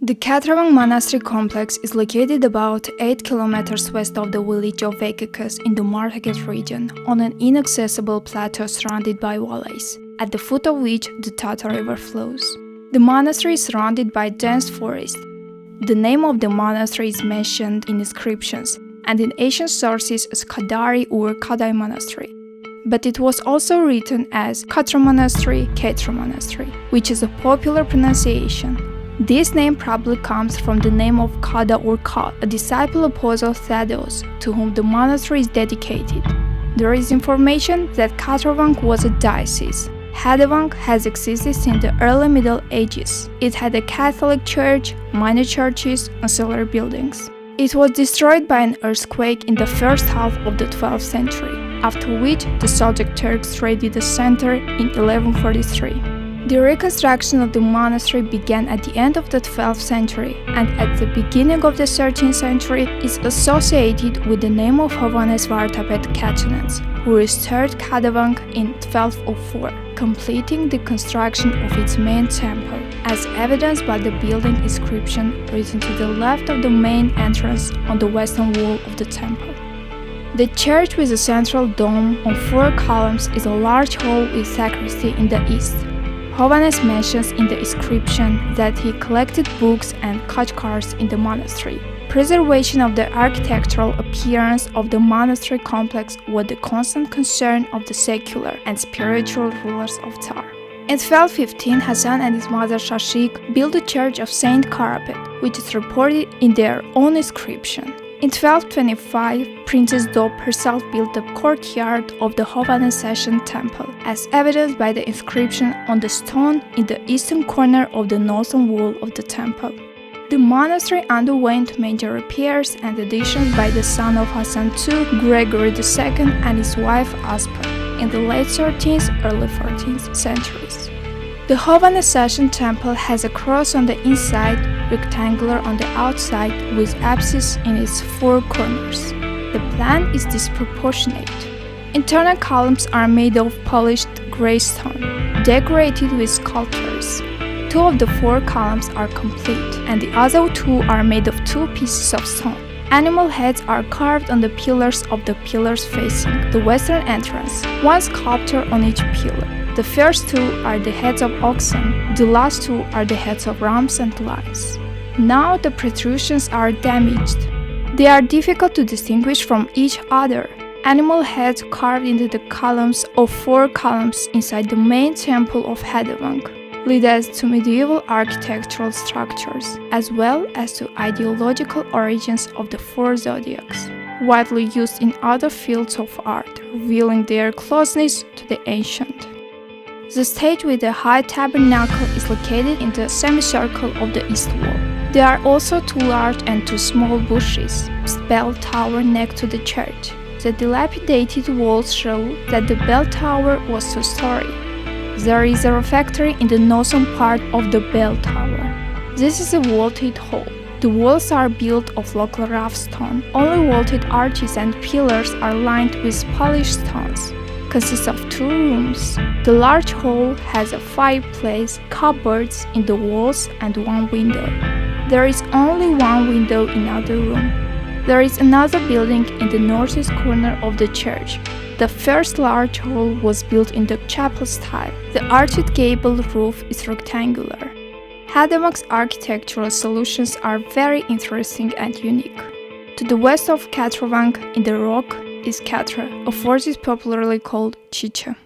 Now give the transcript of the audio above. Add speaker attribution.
Speaker 1: The Khatravanq Monastery complex is located about 8 kilometers west of the village of Vekikas in the Martaket region, on an inaccessible plateau surrounded by valleys, at the foot of which the Tata River flows. The monastery is surrounded by dense forest. The name of the monastery is mentioned in inscriptions and in ancient sources as Kadari or Kadai Monastery. But it was also written as Khatravanq Monastery, Khatra Monastery, which is a popular pronunciation. This name probably comes from the name of Kada or Ka, a disciple apostle Thaddeus, to whom the monastery is dedicated. There is information that Khatravanq was a diocese. Khatravanq has existed since the early Middle Ages. It had a Catholic church, minor churches, and ancillary buildings. It was destroyed by an earthquake in the first half of the 12th century, after which the Seljuk Turks raided the center in 1143. The reconstruction of the monastery began at the end of the 12th century, and at the beginning of the 13th century is associated with the name of Hovhannes Vartapet Kachanets, who restored Khatravanq in 1204, completing the construction of its main temple, as evidenced by the building inscription written to the left of the main entrance on the western wall of the temple. The church with a central dome on 4 columns is a large hall with sacristy in the east. Hovhannes mentions in the inscription that he collected books and khachkars in the monastery. Preservation of the architectural appearance of the monastery complex was the constant concern of the secular and spiritual rulers of Tsar. In 1215, Hassan and his mother Shashik built the church of Saint Karapet, which is reported in their own inscription. In 1225, Princess Dop herself built the courtyard of the Hovhannes Session Temple, as evidenced by the inscription on the stone in the eastern corner of the northern wall of the temple. The monastery underwent major repairs and additions by the son of Hassan II, Gregory II, and his wife Aspa, in the late 13th, early 14th centuries. The Hovhannes Session Temple has a cross on the inside, rectangular on the outside, with apsis in its 4 corners. The plan is disproportionate. Internal columns are made of polished grey stone, decorated with sculptures. 2 of the 4 columns are complete, and the other 2 are made of 2 pieces of stone. Animal heads are carved on the pillars of the pillars facing the western entrance, 1 sculpture on each pillar. The first 2 are the heads of oxen, the last 2 are the heads of rams and lions. Now the protrusions are damaged. They are difficult to distinguish from each other. Animal heads carved into the columns of 4 columns inside the main temple of Khatravanq lead us to medieval architectural structures, as well as to ideological origins of the 4 zodiacs, widely used in other fields of art, revealing their closeness to the ancient. The stage with the high tabernacle is located in the semicircle of the east wall. There are also 2 large and 2 small bushes, bell tower next to the church. The dilapidated walls show that the bell tower was 2-story. There is a refectory in the northern part of the bell tower. This is a vaulted hall. The walls are built of local rough stone. Only vaulted arches and pillars are lined with polished stones. Consists of 2 rooms. The large hall has a fireplace, cupboards in the walls, and 1 window. There is only 1 window in other room. There is another building in the northeast corner of the church. The first large hall was built in the chapel style. The arched gable roof is rectangular. Khatravanq's architectural solutions are very interesting and unique. To the west of Khatravanq, in the rock, is Khatra, a forest popularly called Chicha.